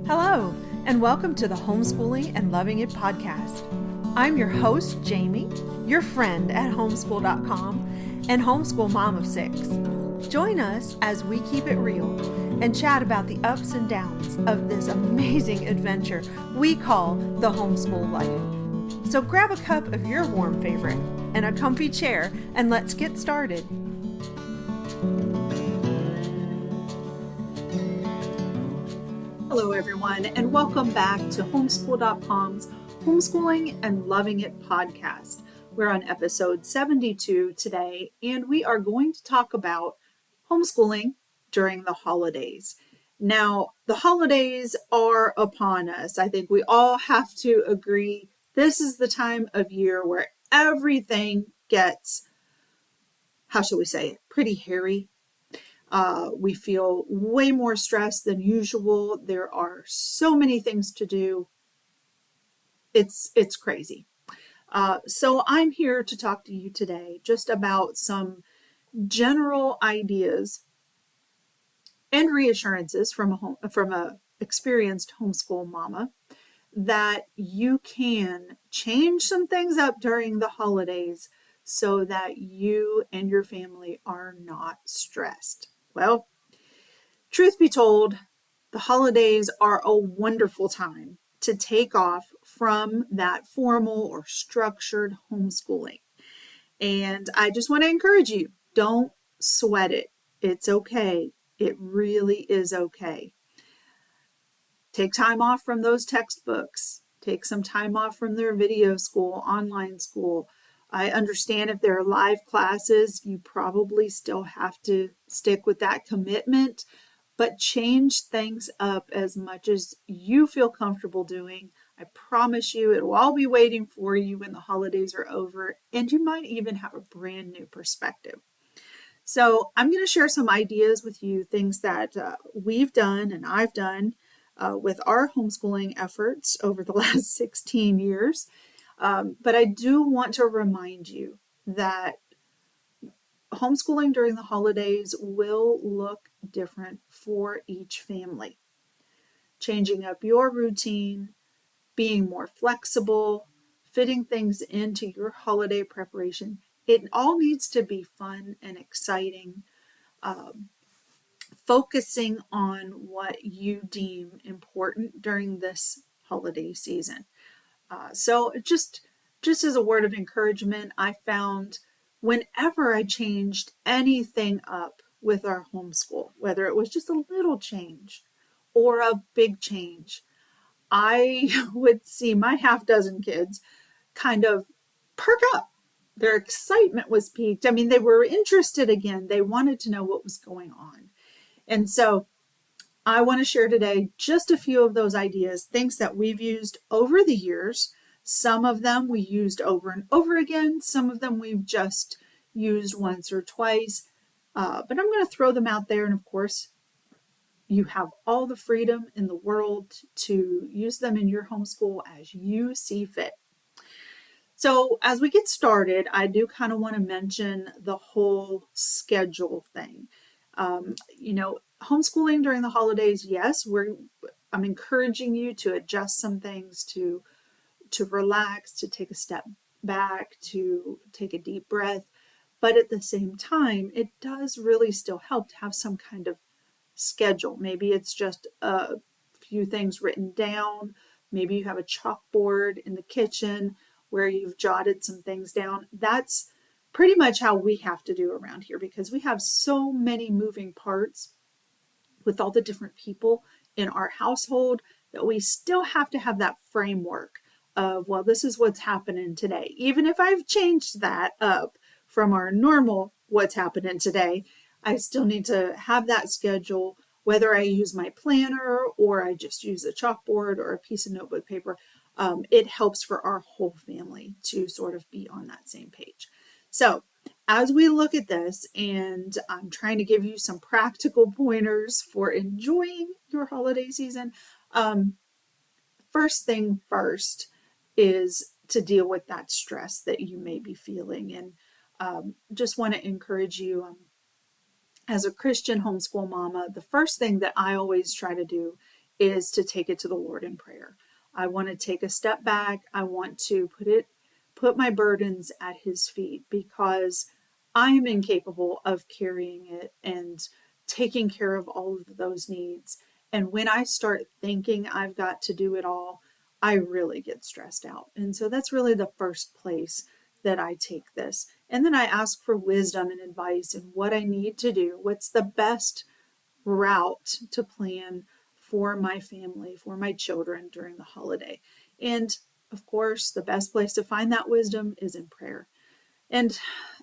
Hello, and welcome to the Homeschooling and Loving It podcast. I'm your host, Jamie, your friend at homeschool.com and homeschool mom of 6. Join us as we keep it real and chat about the ups and downs of this amazing adventure we call the homeschool life. So grab a cup of your warm favorite and a comfy chair, and let's get started. Hello, everyone, and welcome back to Homeschool.com's Homeschooling and Loving It podcast. We're on episode 72 today, and we are going to talk about homeschooling during the holidays. Now, the holidays are upon us. I think we all have to agree this is the time of year where everything gets, how shall we say it, pretty hairy. We feel way more stressed than usual. There are so many things to do. It's crazy. So I'm here to talk to you today just about some general ideas and reassurances from a experienced homeschool mama that you can change some things up during the holidays so that you and your family are not stressed. Well, truth be told, the holidays are a wonderful time to take off from that formal or structured homeschooling. And I just want to encourage you, don't sweat it. It's okay. It really is okay. Take time off from those textbooks. Take some time off from their video school, online school. I understand if there are live classes, you probably still have to stick with that commitment, but change things up as much as you feel comfortable doing. I promise you it will all be waiting for you when the holidays are over, and you might even have a brand new perspective. So I'm going to share some ideas with you, things that we've done and I've done with our homeschooling efforts over the last 16 years. But I do want to remind you that homeschooling during the holidays will look different for each family. Changing up your routine, being more flexible, fitting things into your holiday preparation. It all needs to be fun and exciting, focusing on what you deem important during this holiday season. So just as a word of encouragement, I found whenever I changed anything up with our homeschool, whether it was just a little change or a big change, I would see my half dozen kids kind of perk up. Their excitement was piqued. I mean, they were interested again. They wanted to know what was going on. And so I want to share today just a few of those ideas, things that we've used over the years. Some of them we used over and over again. Some of them we've just used once or twice. But I'm going to throw them out there. And of course, you have all the freedom in the world to use them in your homeschool as you see fit. So as we get started, I do kind of want to mention the whole schedule thing. Homeschooling during the holidays, yes, I'm encouraging you to adjust some things, to relax, to take a step back, to take a deep breath. But at the same time, it does really still help to have some kind of schedule. Maybe it's just a few things written down. Maybe you have a chalkboard in the kitchen where you've jotted some things down. That's pretty much how we have to do around here because we have so many moving parts with all the different people in our household that we still have to have that framework of, well, this is what's happening today. Even if I've changed that up from our normal what's happening today, I still need to have that schedule, whether I use my planner or I just use a chalkboard or a piece of notebook paper. It helps for our whole family to sort of be on that same page. So as we look at this, and I'm trying to give you some practical pointers for enjoying your holiday season, first thing first is to deal with that stress that you may be feeling. And just want to encourage you, as a Christian homeschool mama, the first thing that I always try to do is to take it to the Lord in prayer. I want to take a step back. I want to put my burdens at his feet, because I'm incapable of carrying it and taking care of all of those needs. And when I start thinking I've got to do it all, I really get stressed out. And so that's really the first place that I take this. And then I ask for wisdom and advice and what I need to do. What's the best route to plan for my family, for my children during the holiday? And of course, the best place to find that wisdom is in prayer. And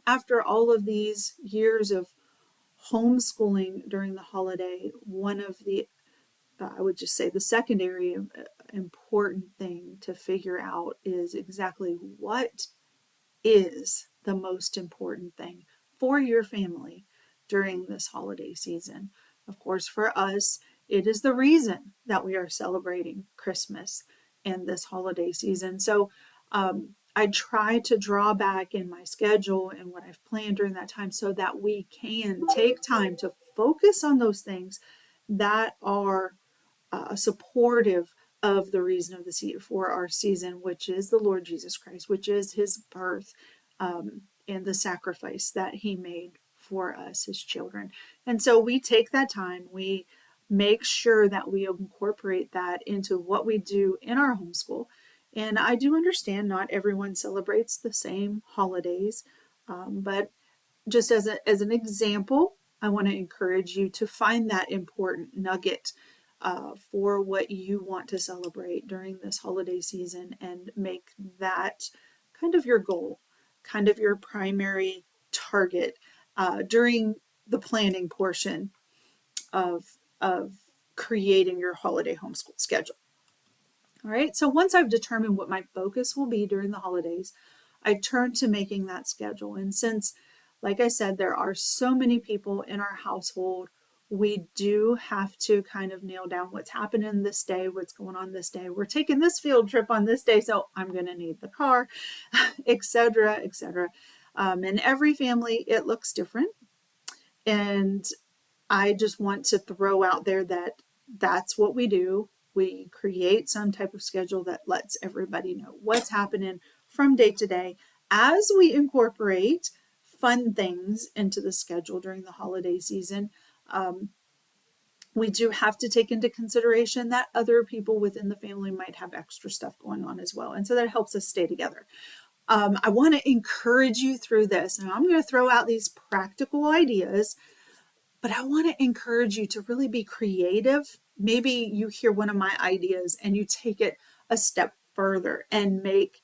after all of these years of homeschooling during the holiday, one of the, I would just say, the secondary important thing to figure out is exactly what is the most important thing for your family during this holiday season. Of course, for us, it is the reason that we are celebrating Christmas and this holiday season. So I try to draw back in my schedule and what I've planned during that time so that we can take time to focus on those things that are supportive of the reason of the season for our season, which is the Lord Jesus Christ, which is his birth, and the sacrifice that he made for us, his children. And so we take that time, we make sure that we incorporate that into what we do in our homeschool. And I do understand not everyone celebrates the same holidays, but just as an example, I want to encourage you to find that important nugget for what you want to celebrate during this holiday season and make that kind of your goal, kind of your primary target during the planning portion of creating your holiday homeschool schedule. All right, so once I've determined what my focus will be during the holidays, I turn to making that schedule. And since, like I said, there are so many people in our household, we do have to kind of nail down what's happening this day, what's going on this day. We're taking this field trip on this day, so I'm going to need the car, etc., etc. In every family, it looks different. And I just want to throw out there that that's what we do. We create some type of schedule that lets everybody know what's happening from day to day as we incorporate fun things into the schedule during the holiday season. We do have to take into consideration that other people within the family might have extra stuff going on as well. And so that helps us stay together. I want to encourage you through this, and I'm going to throw out these practical ideas, but I want to encourage you to really be creative. Maybe you hear one of my ideas and you take it a step further and make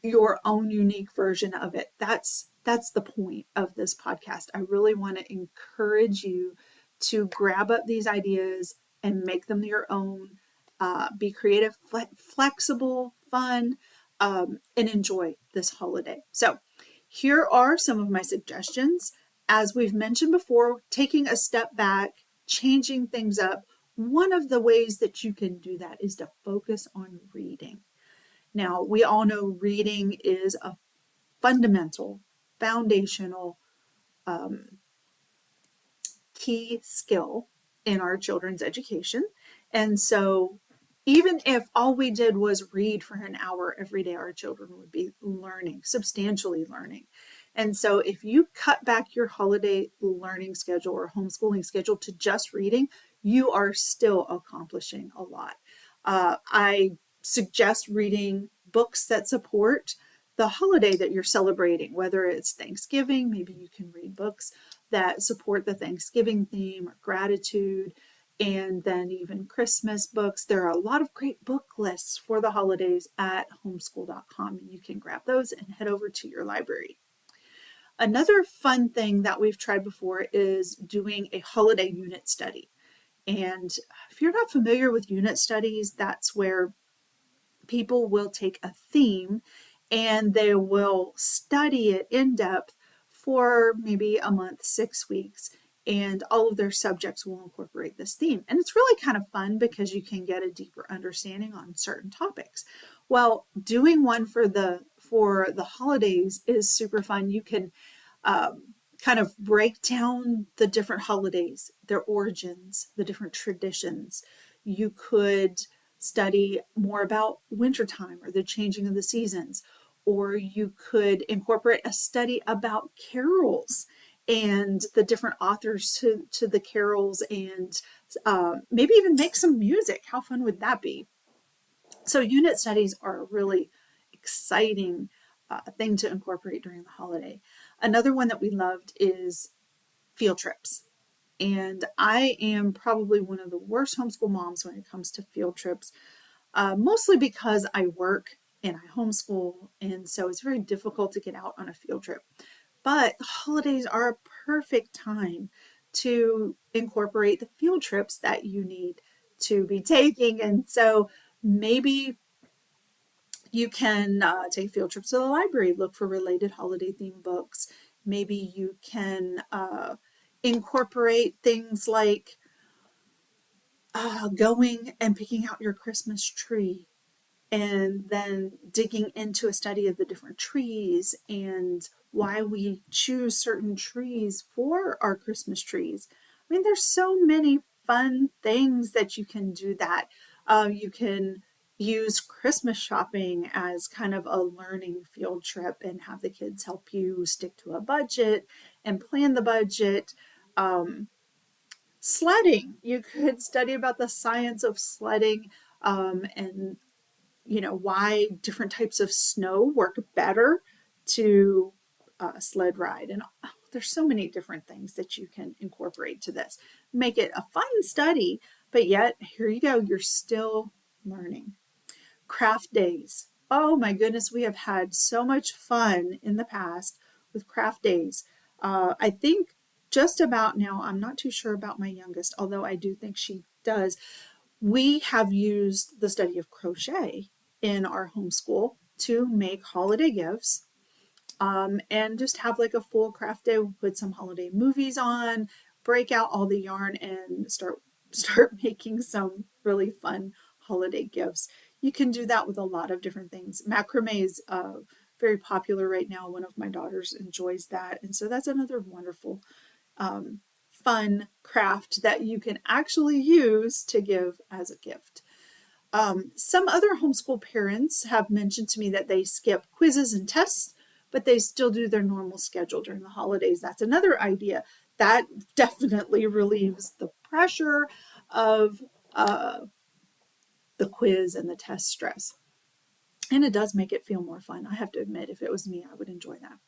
your own unique version of it. That's the point of this podcast. I really want to encourage you to grab up these ideas and make them your own. Be creative, flexible, fun, and enjoy this holiday. So here are some of my suggestions. As we've mentioned before, taking a step back, changing things up. One of the ways that you can do that is to focus on reading. Now, we all know reading is a fundamental, foundational, key skill in our children's education. And so even if all we did was read for an hour every day, our children would be learning, substantially learning. And so if you cut back your holiday learning schedule or homeschooling schedule to just reading, you are still accomplishing a lot. I suggest reading books that support the holiday that you're celebrating, whether it's Thanksgiving. Maybe you can read books that support the Thanksgiving theme or gratitude, and then even Christmas books. There are a lot of great book lists for the holidays at homeschool.com, and you can grab those and head over to your library. Another fun thing that we've tried before is doing a holiday unit study. And if you're not familiar with unit studies, that's where people will take a theme and they will study it in depth for maybe a month, 6 weeks, and all of their subjects will incorporate this theme. And it's really kind of fun because you can get a deeper understanding on certain topics. Well, doing one for the holidays is super fun. You can kind of break down the different holidays, their origins, the different traditions. You could study more about wintertime or the changing of the seasons, or you could incorporate a study about carols and the different authors to the carols, and maybe even make some music. How fun would that be? So unit studies are a really exciting thing to incorporate during the holiday. Another one that we loved is field trips. And I am probably one of the worst homeschool moms when it comes to field trips, mostly because I work and I homeschool. And so it's very difficult to get out on a field trip. But the holidays are a perfect time to incorporate the field trips that you need to be taking. And so maybe you can take field trips to the library, look for related holiday themed books. Maybe you can incorporate things like going and picking out your Christmas tree and then digging into a study of the different trees and why we choose certain trees for our Christmas trees. I mean, there's so many fun things that you can do that. You can use Christmas shopping as kind of a learning field trip and have the kids help you stick to a budget and plan the budget. Sledding, you could study about the science of sledding, and why different types of snow work better to sled ride. And there's so many different things that you can incorporate to this. Make it a fun study, but yet here you go, you're still learning. Craft days. Oh my goodness, we have had so much fun in the past with craft days. I think just about now, I'm not too sure about my youngest, although I do think she does. We have used the study of crochet in our homeschool to make holiday gifts, and just have like a full craft day, put some holiday movies on, break out all the yarn and start making some really fun holiday gifts. You can do that with a lot of different things. Macrame is very popular right now. One of my daughters enjoys that. And so that's another wonderful fun craft that you can actually use to give as a gift. Some other homeschool parents have mentioned to me that they skip quizzes and tests, but they still do their normal schedule during the holidays. That's another idea. That definitely relieves the pressure of the quiz and the test stress. And it does make it feel more fun. I have to admit, if it was me, I would enjoy that.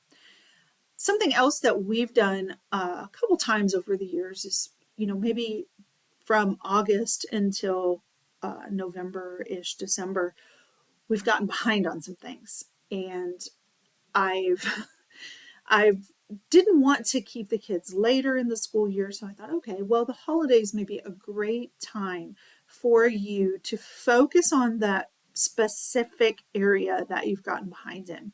Something else that we've done a couple times over the years is, maybe from August until November-ish, December, we've gotten behind on some things. And I've I've didn't want to keep the kids later in the school year, so I thought, okay, well, the holidays may be a great time for you to focus on that specific area that you've gotten behind in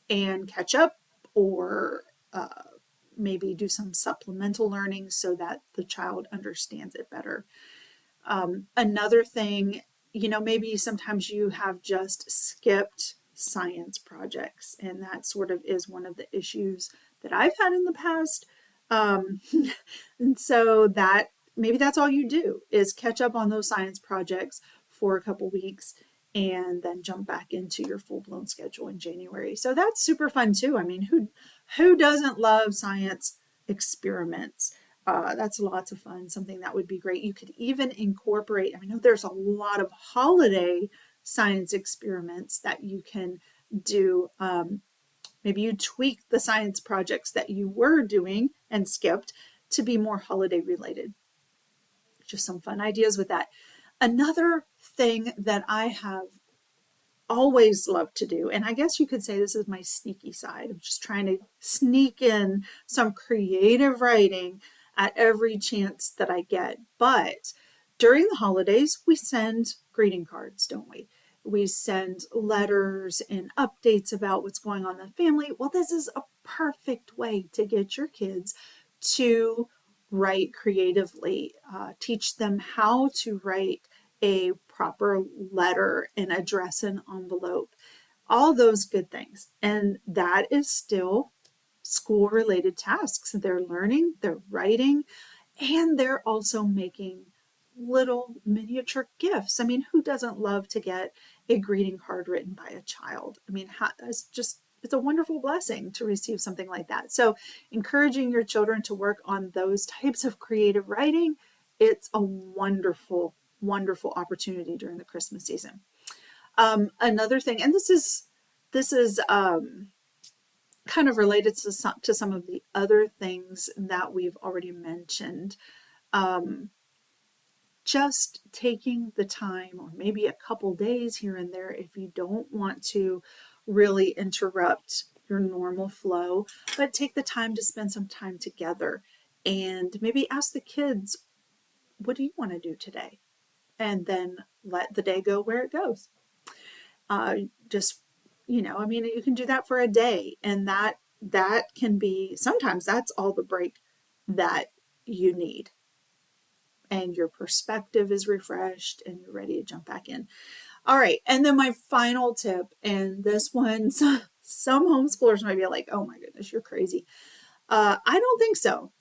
and catch up, or maybe do some supplemental learning so that the child understands it better. Another thing, maybe sometimes you have just skipped science projects, and that sort of is one of the issues that I've had in the past. And so that maybe that's all you do is catch up on those science projects for a couple weeks and then jump back into your full-blown schedule in January. So that's super fun too. I mean, who doesn't love science experiments? That's lots of fun, something that would be great. You could even incorporate, I know there's a lot of holiday science experiments that you can do. Maybe you tweak the science projects that you were doing and skipped to be more holiday related. Just some fun ideas with that. Another thing that I have always loved to do, and I guess you could say this is my sneaky side, I'm just trying to sneak in some creative writing at every chance that I get. But during the holidays, we send greeting cards, don't we? We send letters and updates about what's going on in the family. Well, this is a perfect way to get your kids to write creatively, teach them how to write a proper letter and address an envelope, all those good things. And that is still school related tasks. They're learning, they're writing, and they're also making little miniature gifts. I mean, who doesn't love to get a greeting card written by a child? I mean, it's a wonderful blessing to receive something like that. So encouraging your children to work on those types of creative writing, it's a wonderful, wonderful opportunity during the Christmas season. Another thing, and this is kind of related to some of the other things that we've already mentioned. Um, just taking the time, or maybe a couple days here and there, if you don't want to really interrupt your normal flow, but take the time to spend some time together and maybe ask the kids, what do you want to do today? And then let the day go where it goes. Just, I mean, you can do that for a day, and that can be, sometimes that's all the break that you need, and your perspective is refreshed and you're ready to jump back in. All right. And then my final tip, and this one, some homeschoolers might be like, oh my goodness, you're crazy. I don't think so.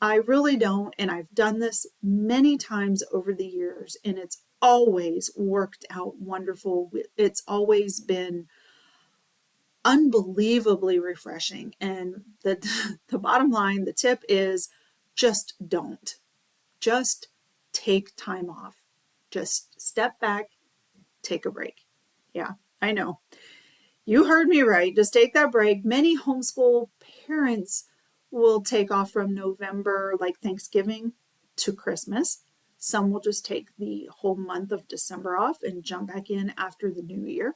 I really don't. And I've done this many times over the years, and it's always worked out wonderful. It's always been unbelievably refreshing. And the bottom line, the tip is just don't. Just take time off. Just step back, take a break. Yeah, I know. You heard me right. Just take that break. Many homeschool parents will take off from November, like Thanksgiving, to Christmas. Some will just take the whole month of December off and jump back in after the new year.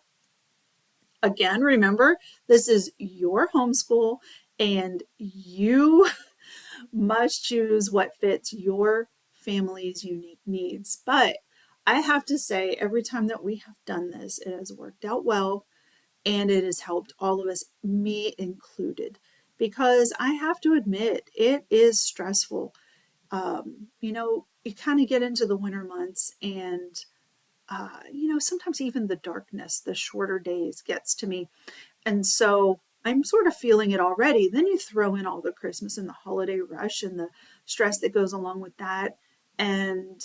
Again, remember, this is your homeschool, and you must choose what fits your family's unique needs. But I have to say, every time that we have done this, it has worked out well, and it has helped all of us, me included, because I have to admit, it is stressful. You kind of get into the winter months, and sometimes even the darkness, the shorter days gets to me. And so I'm sort of feeling it already. Then you throw in all the Christmas and the holiday rush and the stress that goes along with that. And,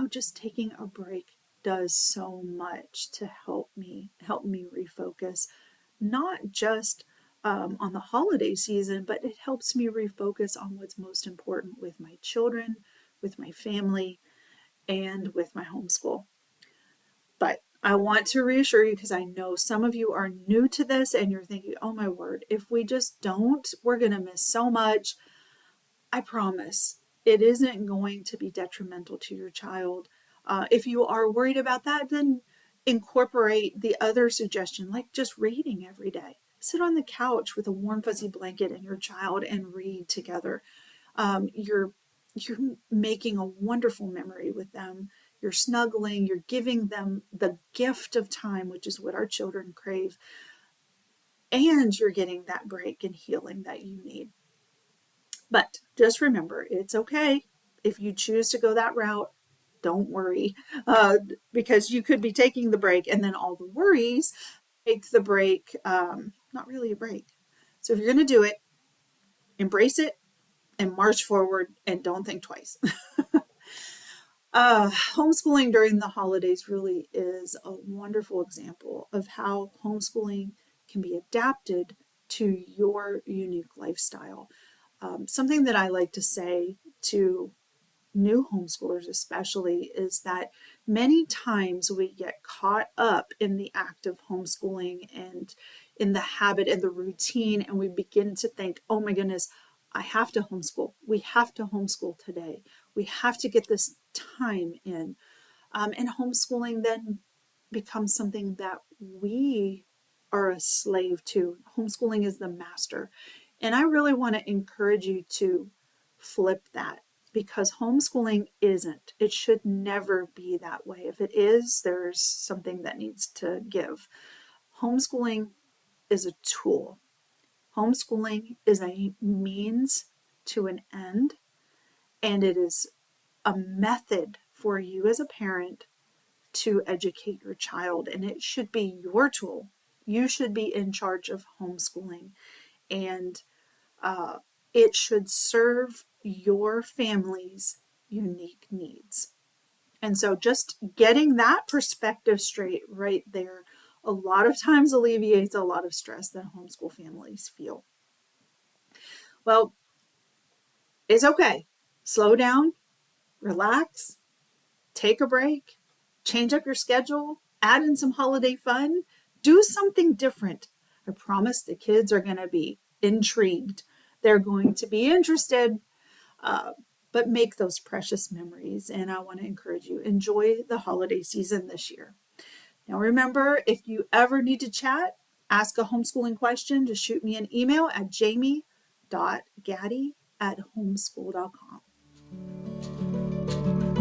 just taking a break does so much to help me refocus, not just on the holiday season, but it helps me refocus on what's most important with my children, with my family, and with my homeschool. But I want to reassure you, because I know some of you are new to this and you're thinking, oh my word, if we just don't, we're going to miss so much. I promise it isn't going to be detrimental to your child. If you are worried about that, then incorporate the other suggestion, like just reading every day. Sit on the couch with a warm, fuzzy blanket and your child and read together. You're making a wonderful memory with them. You're snuggling, you're giving them the gift of time, which is what our children crave, and you're getting that break and healing that you need. But just remember, it's okay if you choose to go that route. Don't worry, because you could be taking the break and then all the worries make the break not really a break. So if you're going to do it, embrace it and march forward and don't think twice. Homeschooling during the holidays really is a wonderful example of how homeschooling can be adapted to your unique lifestyle. Something that I like to say to new homeschoolers especially is that many times we get caught up in the act of homeschooling and in the habit and the routine, and we begin to think, oh my goodness, I have to homeschool. We have to homeschool today. We have to get this time in. And homeschooling then becomes something that we are a slave to. Homeschooling is the master. And I really want to encourage you to flip that, because homeschooling isn't. It should never be that way. If it is, there's something that needs to give. Homeschooling is a tool. Homeschooling is a means to an end, and it is a method for you as a parent to educate your child, and it should be your tool. You should be in charge of homeschooling, and it should serve your family's unique needs. And so just getting that perspective straight right there a lot of times alleviates a lot of stress that homeschool families feel. Well, it's okay. Slow down, relax, take a break, change up your schedule, add in some holiday fun, do something different. I promise the kids are going to be intrigued. They're going to be interested, uh, but make those precious memories. And I want to encourage you, enjoy the holiday season this year. Now, remember, if you ever need to chat, ask a homeschooling question, just shoot me an email at jamie.gaddy@homeschool.com.